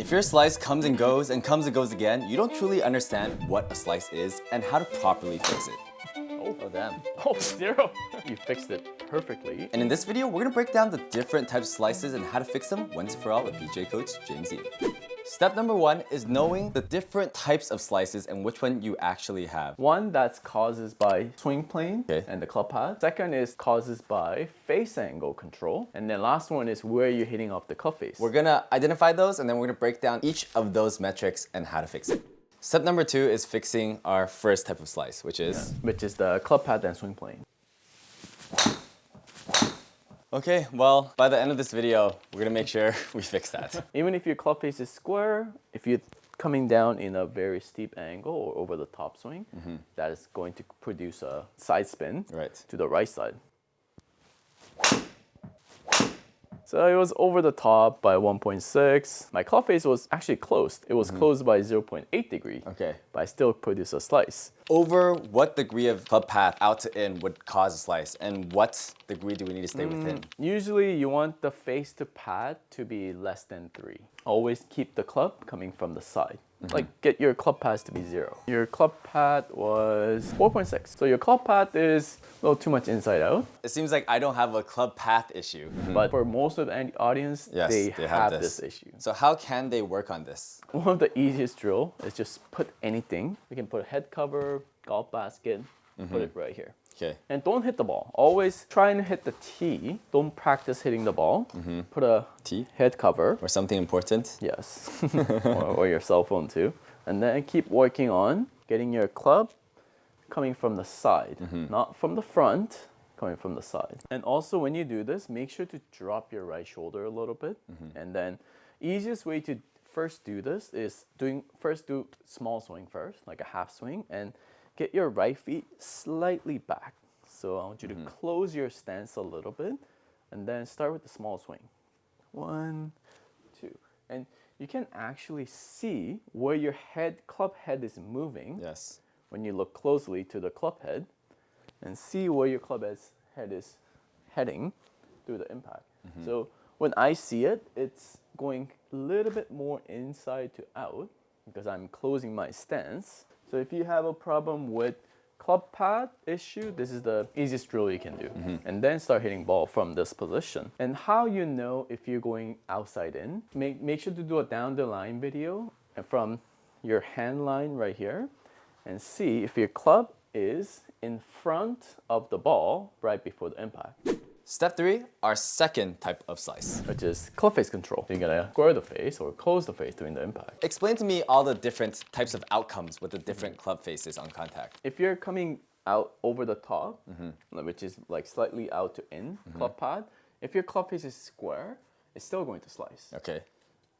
If your slice comes and goes again, you don't truly understand what a slice is and how to properly fix it. Oh damn. Oh, 0. You fixed it perfectly. And in this video, we're gonna break down the different types of slices and how to fix them once and for all with PJ Coach James E. Step number 1 is knowing the different types of slices and which one you actually have. One that's causes by swing plane Okay. and the club pad. Second is causes by face angle control. And then last one is where you're hitting off the club face. We're gonna identify those and then we're gonna break down each of those metrics and how to fix it. Step number 2 is fixing our first type of slice, which is? Which is the club pad and swing plane. Okay, well, by the end of this video, we're gonna make sure we fix that. Even if your club face is square, if you're coming down in a very steep angle or over the top swing, that is going to produce a side spin Right. to the right side. So it was over the top by 1.6. My club face was actually closed. It was closed by 0.8 degree. Okay. But I still produced a slice. Over what degree of club path out to in would cause a slice, and what degree do we need to stay within? Usually you want the face to pad to be less than 3. Always keep the club coming from the side. Like get your club pads to be 0. Your club pad was 4.6. So your club pad is a little too much inside out. It seems like I don't have a club path issue. But for most of the audience, Yes, they they have have this issue. So how can they work on this? One of the easiest drill is just put anything. You can put a head cover, golf basket, put it right here. Okay. And don't hit the ball. Always try and hit the tee. Don't practice hitting the ball. Put a Tee? head cover. Or something important? Yes. or your cell phone too. And then keep working on getting your club coming from the side, not from the front, coming from the side. And also when you do this, make sure to drop your right shoulder a little bit. And then easiest way to first do this is do small swing first, like a half swing, and get your right feet slightly back. So I want you to close your stance a little bit and then start with the small swing. 1, 2. And you can actually see where your club head is moving Yes. when you look closely to the club head and see where your club head is heading through the impact. So when I see it, it's going a little bit more inside to out because I'm closing my stance. So if you have a problem with club pad issue, this is the easiest drill you can do. And then start hitting ball from this position. And how you know if you're going outside in, make sure to do a down the line video from your hand line right here and see if your club is in front of the ball right before the impact. Step 3, our second type of slice. Which is club face control. You're gonna square the face or close the face during the impact. Explain to me all the different types of outcomes with the different club faces on contact. If you're coming out over the top, which is like slightly out to in club pad, if your club face is square, it's still going to slice. Okay.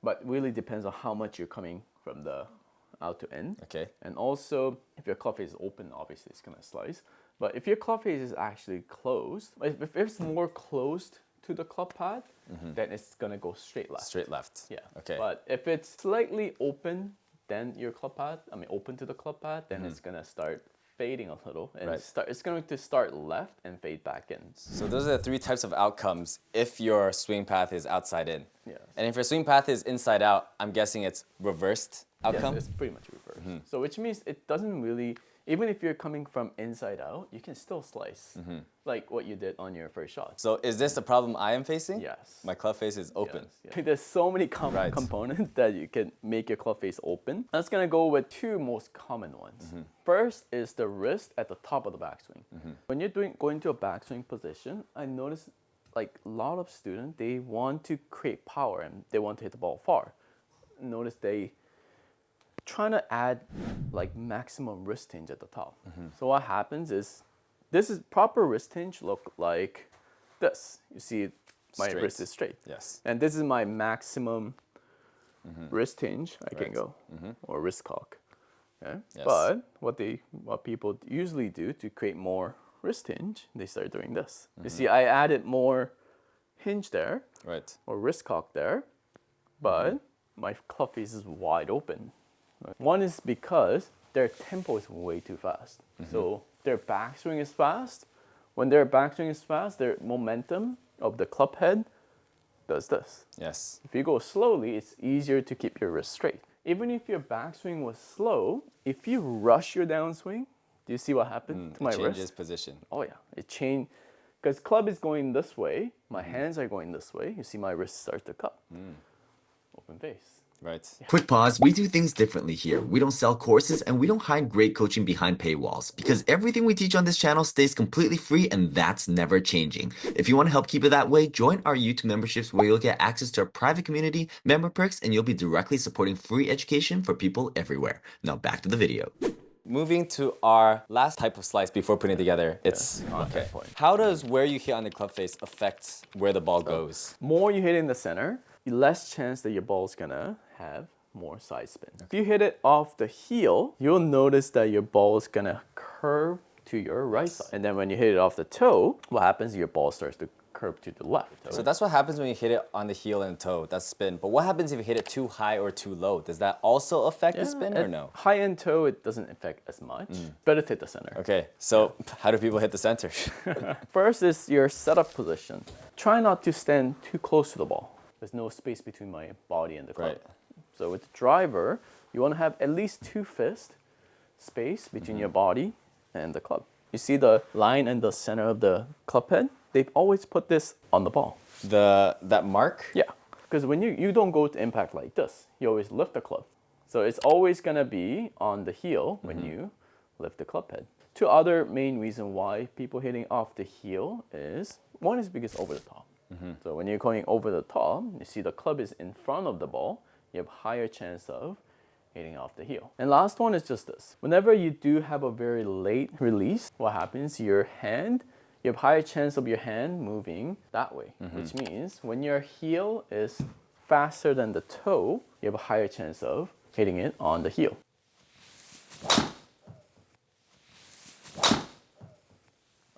But really depends on how much you're coming from the out to in. Okay. And also, if your club face is open, obviously it's gonna slice. But if your club face is actually closed, if it's more closed to the club pad, then it's gonna go straight left. Straight left. Yeah. Okay. But if it's slightly open, then your club pad, open to the club pad, then it's gonna start fading a little, and Right. it's going to start left and fade back in. So those are the 3 types of outcomes if your swing path is outside in. Yes. And if your swing path is inside out, I'm guessing it's reversed outcome? Yes, it's pretty much reversed. So which means it doesn't really, even if you're coming from inside out, you can still slice, like what you did on your first shot. So is this the problem I am facing? Yes. My club face is open. Yes. There's so many Right. components that you can make your club face open. That's gonna go with 2 most common ones. First is the wrist at the top of the backswing. When you're going to a backswing position, I notice like a lot of students, they want to create power and they want to hit the ball far. Notice they trying to add like maximum wrist hinge at the top. So what happens is, this is proper wrist hinge look like this. You see my Straight. wrist is straight. Yes. And this is my maximum wrist hinge I can Right. go, or wrist cock. Okay? Yes. But what people usually do to create more wrist hinge, they start doing this. You see, I added more hinge there, Right. or wrist cock there, but my club face is wide open. One is because their tempo is way too fast. So their backswing is fast. When their backswing is fast, their momentum of the club head does this. Yes. If you go slowly, it's easier to keep your wrist straight. Even if your backswing was slow, if you rush your downswing, do you see what happened to my It changes wrist? position. Oh yeah, it changed. Because club is going this way, my hands are going this way. You see my wrist start to cup. Open face. Right. Quick pause, we do things differently here. We don't sell courses and we don't hide great coaching behind paywalls because everything we teach on this channel stays completely free and that's never changing. If you want to help keep it that way, join our YouTube memberships where you'll get access to our private community, member perks, and you'll be directly supporting free education for people everywhere. Now back to the video. Moving to our last type of slice before putting it together, it's contact point. How does where you hit on the club face affect where the ball goes? More you hit in the center, less chance that your ball's gonna have more side spin. If you hit it off the heel, you'll notice that your ball is gonna curve to your right side. And then when you hit it off the toe, what happens? Your ball starts to curve to the left. So that's what happens when you hit it on the heel and toe, that's spin. But what happens if you hit it too high or too low? Does that also affect the spin or no? High end toe, it doesn't affect as much. Better to hit the center. Okay, so how do people hit the center? First is your setup position. Try not to stand too close to the ball. There's no space between my body and the club. Right. So with the driver, you want to have at least 2 fists space between your body and the club. You see the line in the center of the club head? They've always put this on the ball. That mark? Yeah, because when you don't go to impact like this, you always lift the club. So it's always gonna be on the heel when you lift the club head. 2 other main reasons why people hitting off the heel is, one is because over the top. So when you're going over the top, you see the club is in front of the ball, you have higher chance of hitting off the heel. And last one is just this. Whenever you do have a very late release, what happens? Your hand, you have higher chance of your hand moving that way, which means when your heel is faster than the toe, you have a higher chance of hitting it on the heel.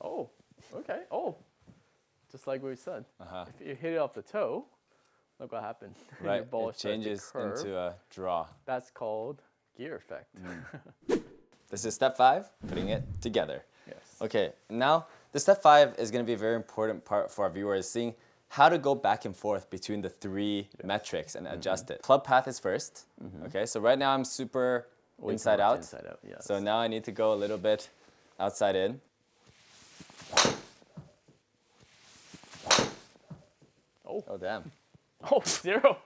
Oh, okay. Oh, just like we said. If you hit it off the toe, look what happened. Your Right, ball it starts to changes curve. into a draw. That's called gear effect. This is step 5, putting it together. Yes. Okay, now the step 5 is going to be a very important part for our viewers, seeing how to go back and forth between the 3 metrics and adjust it. Club path is first. Okay, so right now I'm super Way too inside much out. Inside out, yes. So now I need to go a little bit outside in. Oh damn. Oh, 0.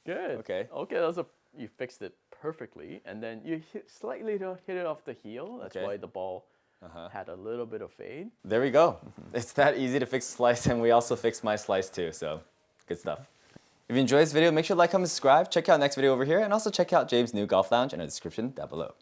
Good. Okay. Okay, you fixed it perfectly. And then you slightly hit it off the heel. That's Okay. why the ball had a little bit of fade. There we go. It's that easy to fix slice, and we also fixed my slice too, so good stuff. If you enjoyed this video, make sure to like, comment, subscribe. Check out next video over here, and also check out James' new golf lounge in the description down below.